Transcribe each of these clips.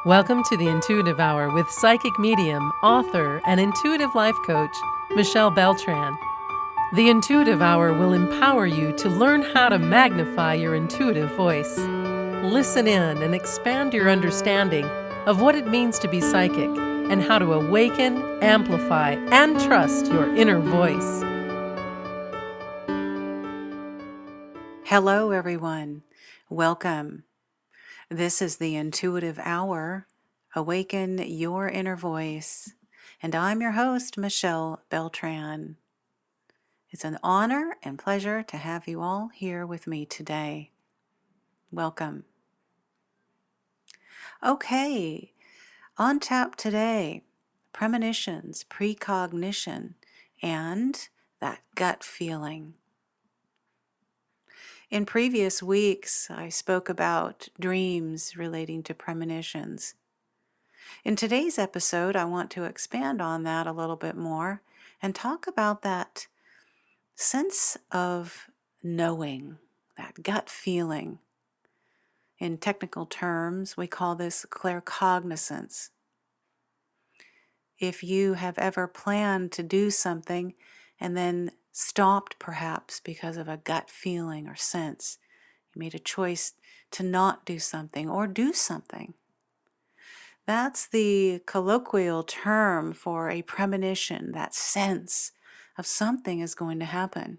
Welcome to the Intuitive Hour with psychic medium, author, and intuitive life coach, Michelle Beltran. The Intuitive Hour will empower you to learn how to magnify your intuitive voice. Listen in and expand your understanding of what it means to be psychic and how to awaken, amplify, and trust your inner voice. Hello, everyone. Welcome. This is the Intuitive Hour. Awaken your inner voice. And I'm your host, Michelle Beltran. It's an honor and pleasure to have you all here with me today. Welcome. Okay, on tap today, premonitions, precognition, and that gut feeling. In previous weeks, I spoke about dreams relating to premonitions. In today's episode, I want to expand on that a little bit more and talk about that sense of knowing, that gut feeling. In technical terms, we call this claircognizance. If you have ever planned to do something and then stopped perhaps because of a gut feeling or sense, you made a choice to not do something or do something. That's the colloquial term for a premonition, that sense of something is going to happen.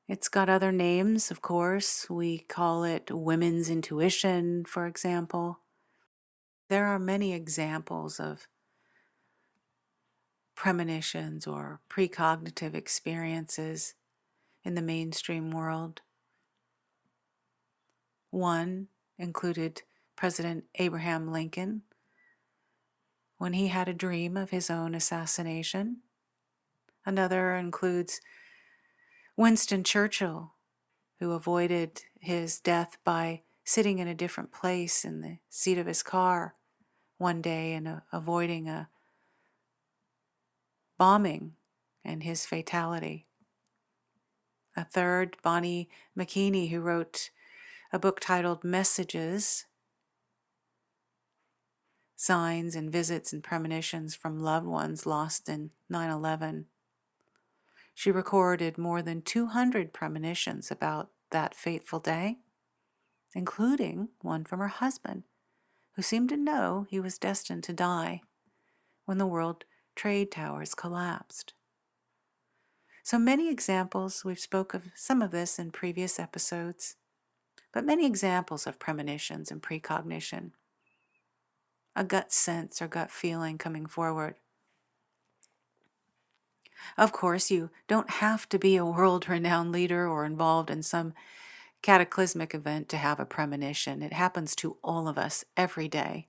It's got other names, of course. We call it women's intuition, for example. There are many examples of premonitions or precognitive experiences in the mainstream world. One included President Abraham Lincoln when he had a dream of his own assassination. Another includes Winston Churchill, who avoided his death by sitting in a different place in the seat of his car one day and avoiding a bombing and his fatality. A third, Bonnie McKinney, who wrote a book titled Messages, Signs and Visits and Premonitions from Loved Ones Lost in 9/11. She recorded more than 200 premonitions about that fateful day, including one from her husband, who seemed to know he was destined to die when the World Trade Towers collapsed. So many examples, we've spoke of some of this in previous episodes, but many examples of premonitions and precognition. A gut sense or gut feeling coming forward. Of course, you don't have to be a world-renowned leader or involved in some cataclysmic event to have a premonition. It happens to all of us every day.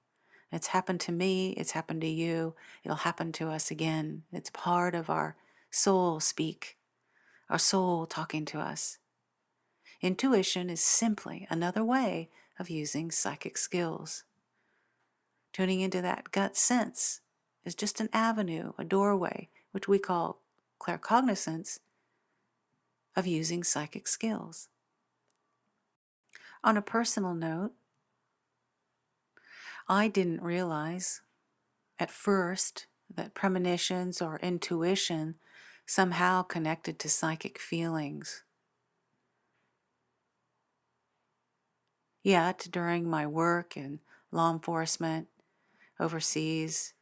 It's happened to me, it's happened to you, it'll happen to us again. It's part of our soul speak, our soul talking to us. Intuition is simply another way of using psychic skills. Tuning into that gut sense is just an avenue, a doorway, which we call claircognizance, of using psychic skills. On a personal note, I didn't realize at first that premonitions or intuition somehow connected to psychic feelings. Yet, during my work in law enforcement, overseas,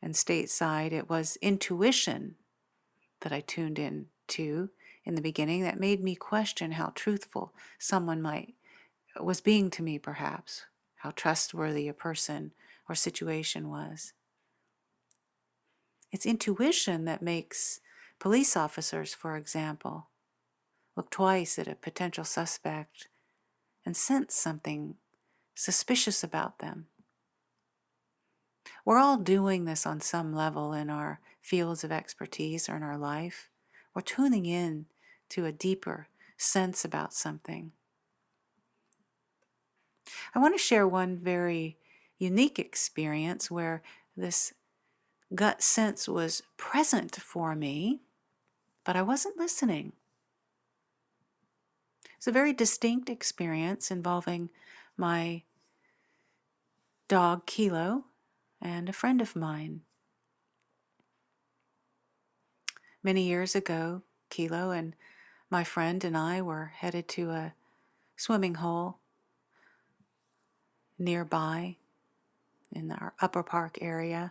and stateside, it was intuition that I tuned in to in the beginning that made me question how truthful someone was being to me, perhaps, how trustworthy a person or situation was. It's intuition that makes police officers, for example, look twice at a potential suspect and sense something suspicious about them. We're all doing this on some level in our fields of expertise or in our life. We're tuning in to a deeper sense about something. I want to share one very unique experience where this gut sense was present for me, but I wasn't listening. It's a very distinct experience involving my dog Kilo and a friend of mine. Many years ago, Kilo and my friend and I were headed to a swimming hole nearby in our Upper Park area.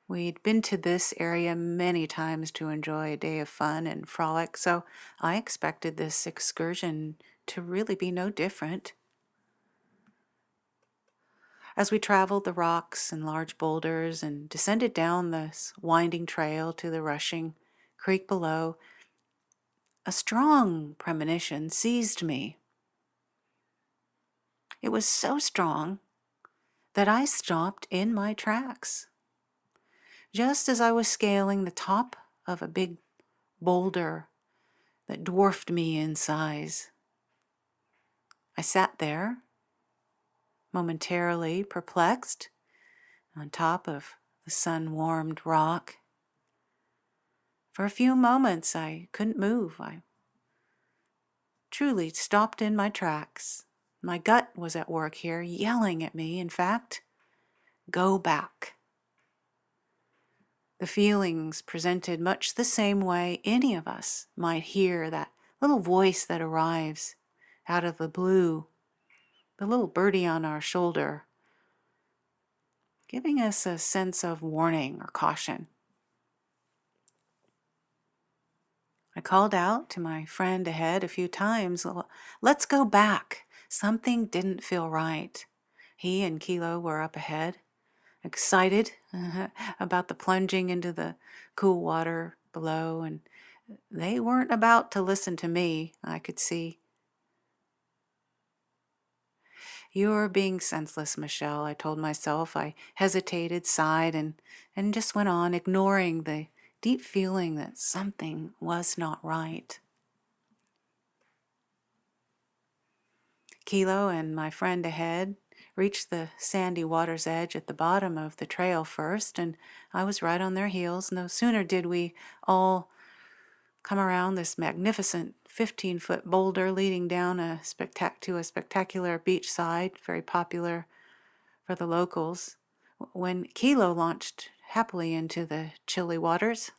We'd been to this area many times to enjoy a day of fun and frolic, so I expected this excursion to really be no different. As we traveled the rocks and large boulders and descended down this winding trail to the rushing creek below, a strong premonition seized me. It was so strong that I stopped in my tracks. Just as I was scaling the top of a big boulder that dwarfed me in size, I sat there, momentarily perplexed, on top of the sun-warmed rock. For a few moments I couldn't move. I truly stopped in my tracks. My gut was at work here, yelling at me, in fact, go back. The feelings presented much the same way any of us might hear that little voice that arrives out of the blue, the little birdie on our shoulder, giving us a sense of warning or caution. I called out to my friend ahead a few times, let's go back. Something didn't feel right. He and Kilo were up ahead, excited about the plunging into the cool water below, and they weren't about to listen to me, I could see. You're being senseless, Michelle, I told myself. I hesitated, sighed, and just went on, ignoring the deep feeling that something was not right. Kilo and my friend ahead reached the sandy water's edge at the bottom of the trail first, and I was right on their heels. No sooner did we all come around this magnificent 15-foot boulder leading down to a spectacular beachside, very popular for the locals, when Kilo launched happily into the chilly waters.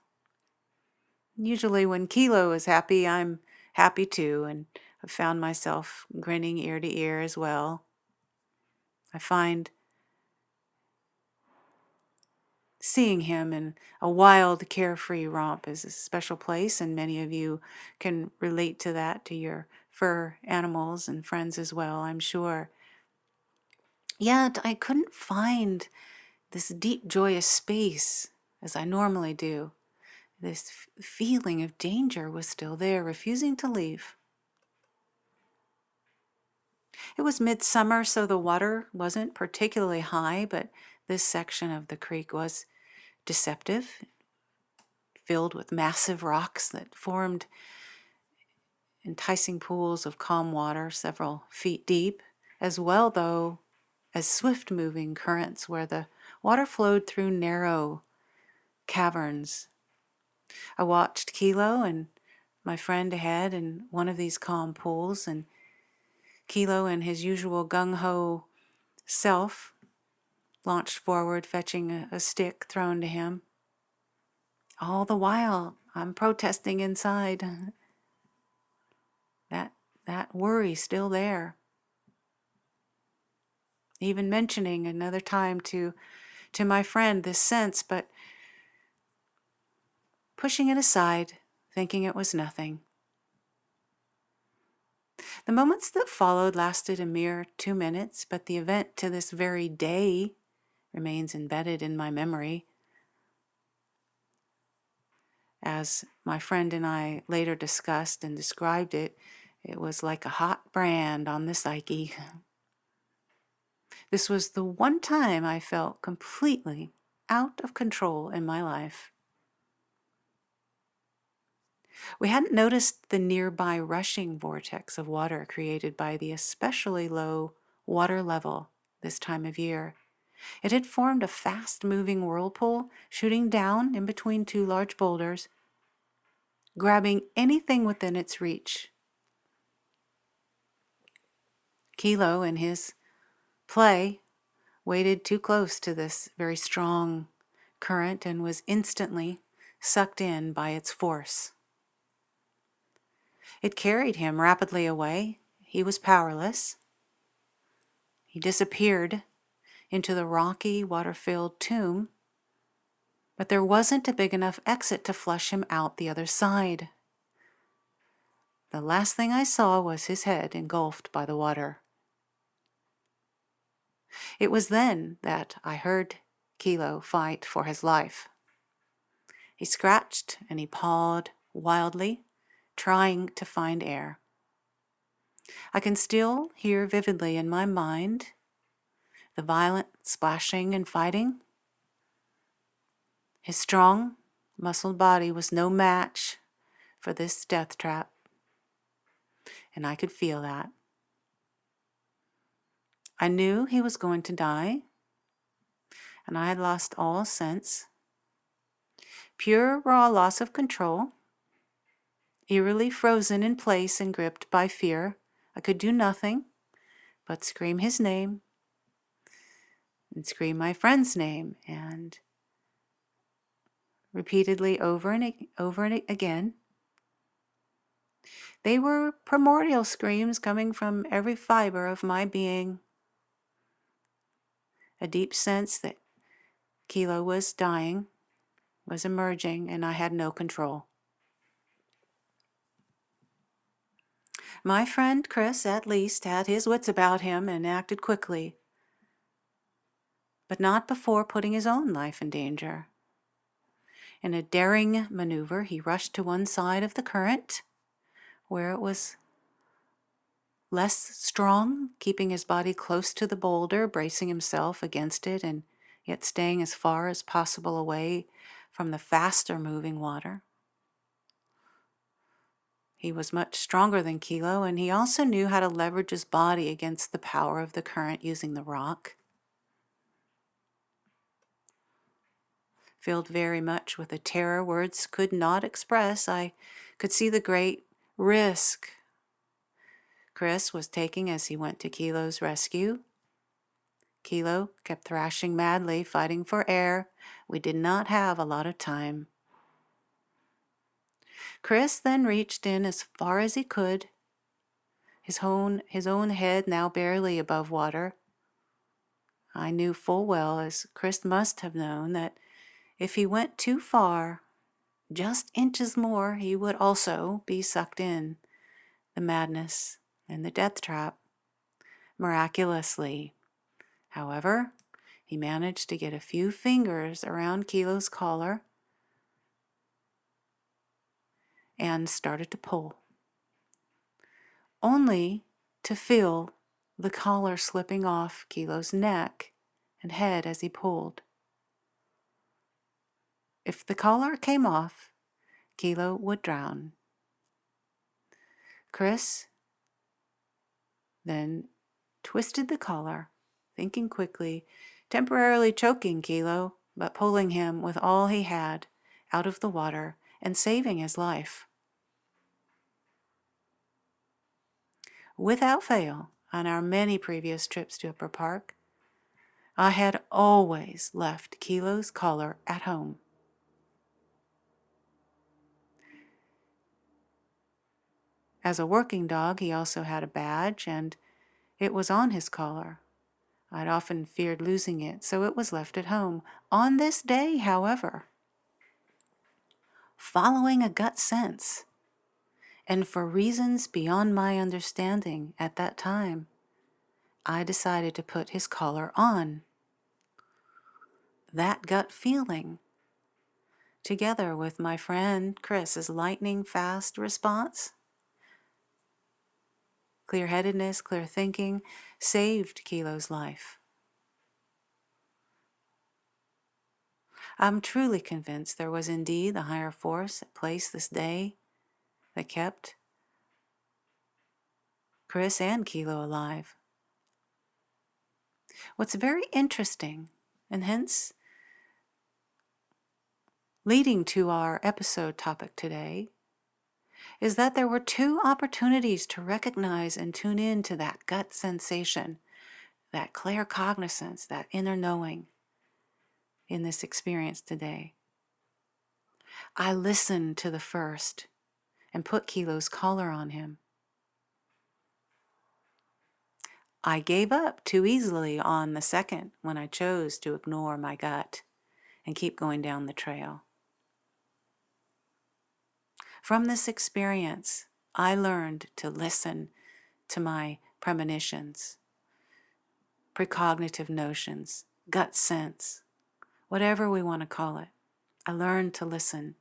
Usually when Kilo is happy, I'm happy too, and I found myself grinning ear to ear as well. I find seeing him in a wild, carefree romp is a special place, and many of you can relate to that, to your fur animals and friends as well, I'm sure. Yet I couldn't find this deep, joyous space as I normally do. This feeling of danger was still there, refusing to leave. It was midsummer, so the water wasn't particularly high, but this section of the creek was deceptive, filled with massive rocks that formed enticing pools of calm water several feet deep, as well, though, as swift-moving currents where the water flowed through narrow caverns. I watched Kilo and my friend ahead in one of these calm pools, and Kilo, in his usual gung-ho self, launched forward, fetching a stick thrown to him. All the while, I'm protesting inside. That worry still there. Even mentioning another time to my friend this sense, but pushing it aside, thinking it was nothing. The moments that followed lasted a mere 2 minutes, but the event to this very day remains embedded in my memory. As my friend and I later discussed and described it, it was like a hot brand on the psyche. This was the one time I felt completely out of control in my life. We hadn't noticed the nearby rushing vortex of water created by the especially low water level this time of year. It had formed a fast-moving whirlpool, shooting down in between two large boulders, grabbing anything within its reach. Kilo, in his play, waded too close to this very strong current and was instantly sucked in by its force. It carried him rapidly away. He was powerless. He disappeared into the rocky, water-filled tomb, but there wasn't a big enough exit to flush him out the other side. The last thing I saw was his head engulfed by the water. It was then that I heard Kilo fight for his life. He scratched and he pawed wildly, trying to find air. I can still hear vividly in my mind the violent splashing and fighting. His strong, muscled body was no match for this death trap, and I could feel that. I knew he was going to die, and I had lost all sense. Pure, raw loss of control, eerily frozen in place and gripped by fear. I could do nothing but scream his name and scream my friend's name, and repeatedly over and again. They were primordial screams coming from every fiber of my being. A deep sense that Kilo was dying was emerging, and I had no control. My friend Chris, at least, had his wits about him and acted quickly, but not before putting his own life in danger. In a daring maneuver, he rushed to one side of the current, where it was less strong, keeping his body close to the boulder, bracing himself against it, and yet staying as far as possible away from the faster moving water. He was much stronger than Kilo, and he also knew how to leverage his body against the power of the current using the rock. Filled very much with a terror words could not express, I could see the great risk Chris was taking as he went to Kilo's rescue. Kilo kept thrashing madly, fighting for air. We did not have a lot of time. Chris then reached in as far as he could, his own head now barely above water. I knew full well, as Chris must have known, that if he went too far, just inches more, he would also be sucked in the madness and the death trap. Miraculously, however, he managed to get a few fingers around Kilo's collar and started to pull, only to feel the collar slipping off Kilo's neck and head as he pulled. If the collar came off, Kilo would drown. Chris then twisted the collar, thinking quickly, temporarily choking Kilo, but pulling him with all he had out of the water and saving his life. Without fail, on our many previous trips to Upper Park, I had always left Kilo's collar at home. As a working dog, he also had a badge, and it was on his collar. I'd often feared losing it, so it was left at home. On this day, however, following a gut sense, and for reasons beyond my understanding at that time, I decided to put his collar on. That gut feeling, together with my friend Chris's lightning-fast response, clear-headedness, clear thinking, saved Kilo's life. I'm truly convinced there was indeed a higher force at place this day that kept Chris and Kilo alive. What's very interesting, and hence leading to our episode topic today, is that there were two opportunities to recognize and tune in to that gut sensation, that claircognizance, that inner knowing in this experience today. I listened to the first and put Kilo's collar on him. I gave up too easily on the second when I chose to ignore my gut and keep going down the trail. From this experience, I learned to listen to my premonitions, precognitive notions, gut sense, whatever we want to call it. I learned to listen.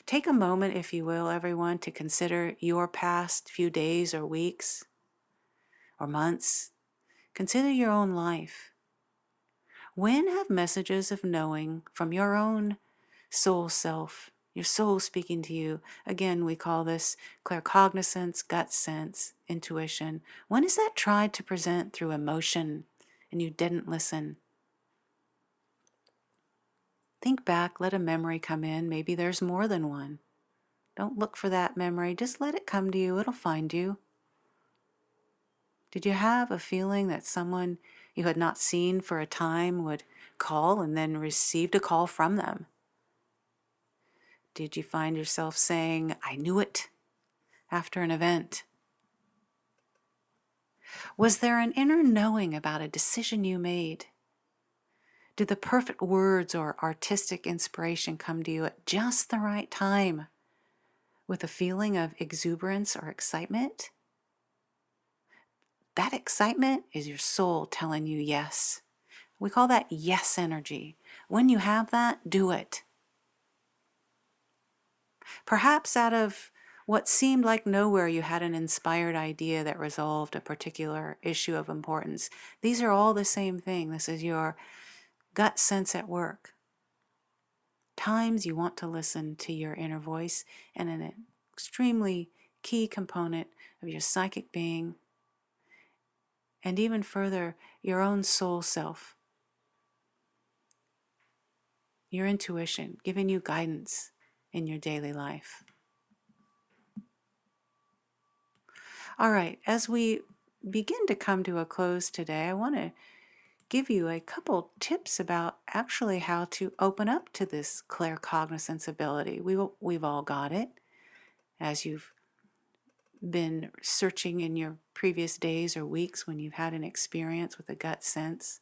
Take a moment, if you will, everyone, to consider your past few days or weeks or months. Consider your own life. When have messages of knowing from your own soul self, your soul speaking to you, again, we call this claircognizance, gut sense, intuition, when is that tried to present through emotion and you didn't listen? Think back, let a memory come in. Maybe there's more than one. Don't look for that memory. Just let it come to you. It'll find you. Did you have a feeling that someone you had not seen for a time would call and then received a call from them? Did you find yourself saying, "I knew it," after an event? Was there an inner knowing about a decision you made? Did the perfect words or artistic inspiration come to you at just the right time with a feeling of exuberance or excitement? That excitement is your soul telling you yes. We call that yes energy. When you have that, do it. Perhaps out of what seemed like nowhere, you had an inspired idea that resolved a particular issue of importance. These are all the same thing. This is your gut sense at work. Times you want to listen to your inner voice, and an extremely key component of your psychic being, and even further, your own soul self, your intuition, giving you guidance in your daily life. All right, as we begin to come to a close today, I want to give you a couple tips about actually how to open up to this claircognizance ability. We've all got it. As you've been searching in your previous days or weeks when you've had an experience with a gut sense,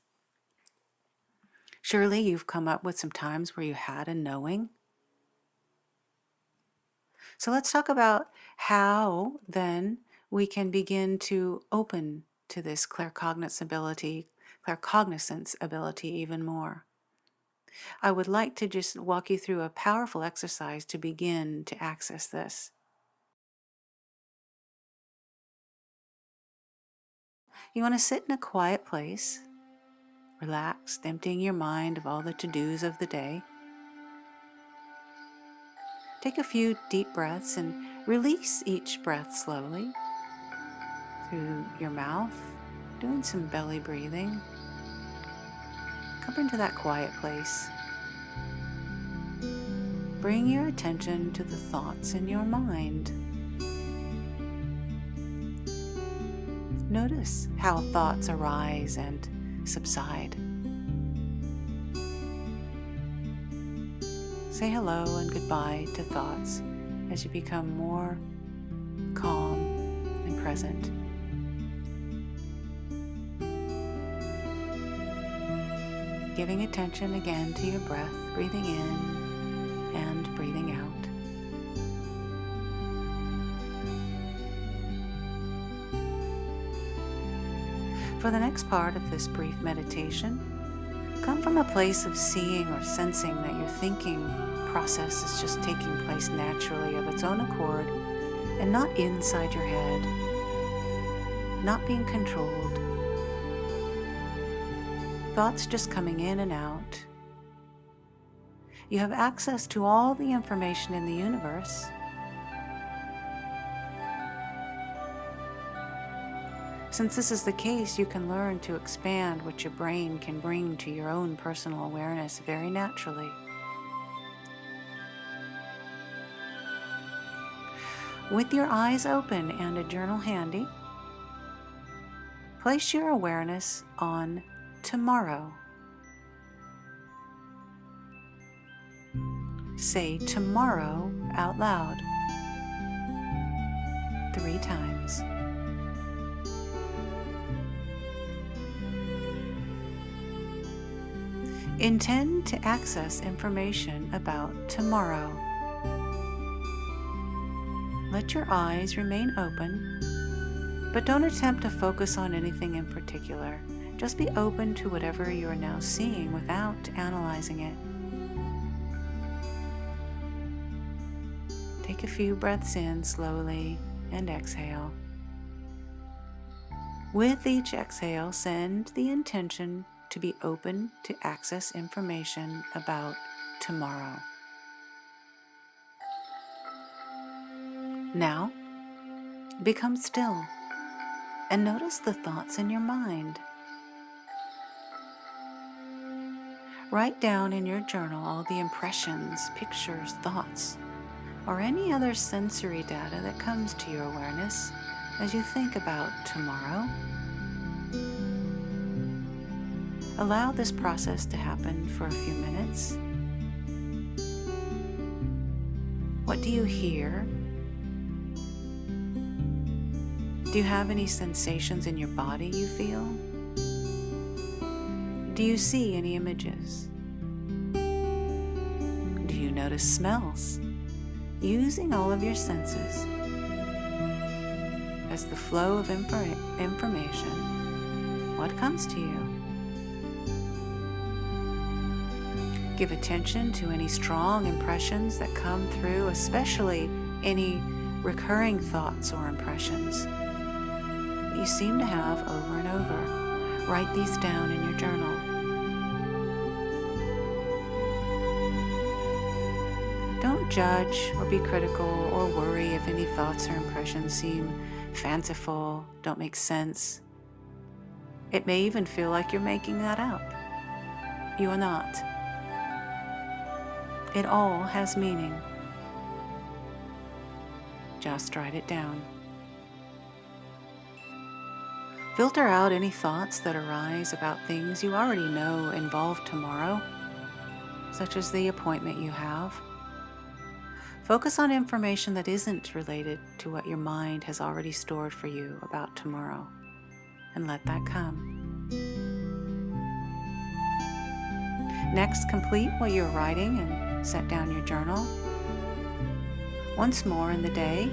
surely you've come up with some times where you had a knowing. So let's talk about how then we can begin to open to this claircognizance ability even more. I would like to just walk you through a powerful exercise to begin to access this. You want to sit in a quiet place, relaxed, emptying your mind of all the to-dos of the day. Take a few deep breaths and release each breath slowly through your mouth, doing some belly breathing. Come into that quiet place. Bring your attention to the thoughts in your mind. Notice how thoughts arise and subside. Say hello and goodbye to thoughts as you become more calm and present. Giving attention again to your breath, breathing in and breathing out. For the next part of this brief meditation, come from a place of seeing or sensing that your thinking process is just taking place naturally of its own accord and not inside your head, not being controlled. Thoughts just coming in and out. You have access to all the information in the universe. Since this is the case, you can learn to expand what your brain can bring to your own personal awareness very naturally. With your eyes open and a journal handy, place your awareness on tomorrow. Say tomorrow out loud 3 times. Intend to access information about tomorrow. Let your eyes remain open, but don't attempt to focus on anything in particular. Just be open to whatever you are now seeing without analyzing it. Take a few breaths in slowly and exhale. With each exhale, send the intention to be open to access information about tomorrow. Now, become still and notice the thoughts in your mind. Write down in your journal all the impressions, pictures, thoughts, or any other sensory data that comes to your awareness as you think about tomorrow. Allow this process to happen for a few minutes. What do you hear? Do you have any sensations in your body you feel? Do you see any images? Do you notice smells? Using all of your senses as the flow of information, what comes to you? Give attention to any strong impressions that come through, especially any recurring thoughts or impressions that you seem to have over and over. Write these down in your journal. Don't judge or be critical or worry if any thoughts or impressions seem fanciful, don't make sense. It may even feel like you're making that up. You are not. It all has meaning. Just write it down. Filter out any thoughts that arise about things you already know involve tomorrow, such as the appointment you have. Focus on information that isn't related to what your mind has already stored for you about tomorrow, and let that come. Next, complete what you're writing and set down your journal. Once more in the day,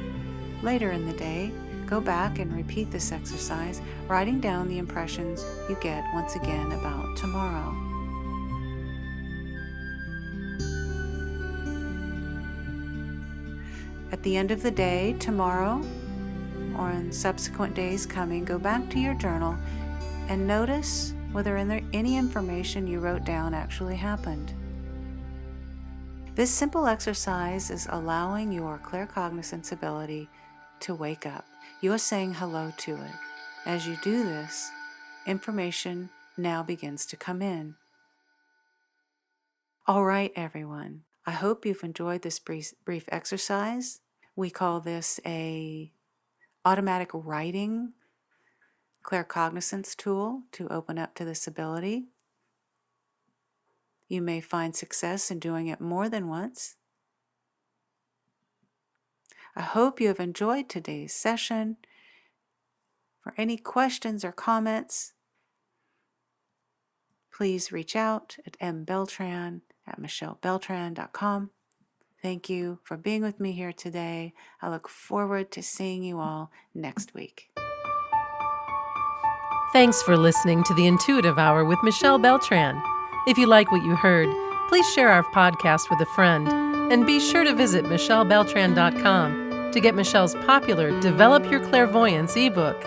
later in the day, go back and repeat this exercise, writing down the impressions you get once again about tomorrow. At the end of the day, tomorrow, or in subsequent days coming, go back to your journal and notice whether any information you wrote down actually happened. This simple exercise is allowing your claircognizance ability to wake up. You are saying hello to it. As you do this, information now begins to come in. All right, everyone. I hope you've enjoyed this brief exercise. We call this a automatic writing claircognizance tool to open up to this ability. You may find success in doing it more than once. I hope you have enjoyed today's session. For any questions or comments, please reach out at mbeltran@michellebeltran.com. Thank you for being with me here today. I look forward to seeing you all next week. Thanks for listening to the Intuitive Hour with Michelle Beltran. If you like what you heard, please share our podcast with a friend, and be sure to visit michellebeltran.com to get Michelle's popular Develop Your Clairvoyance ebook.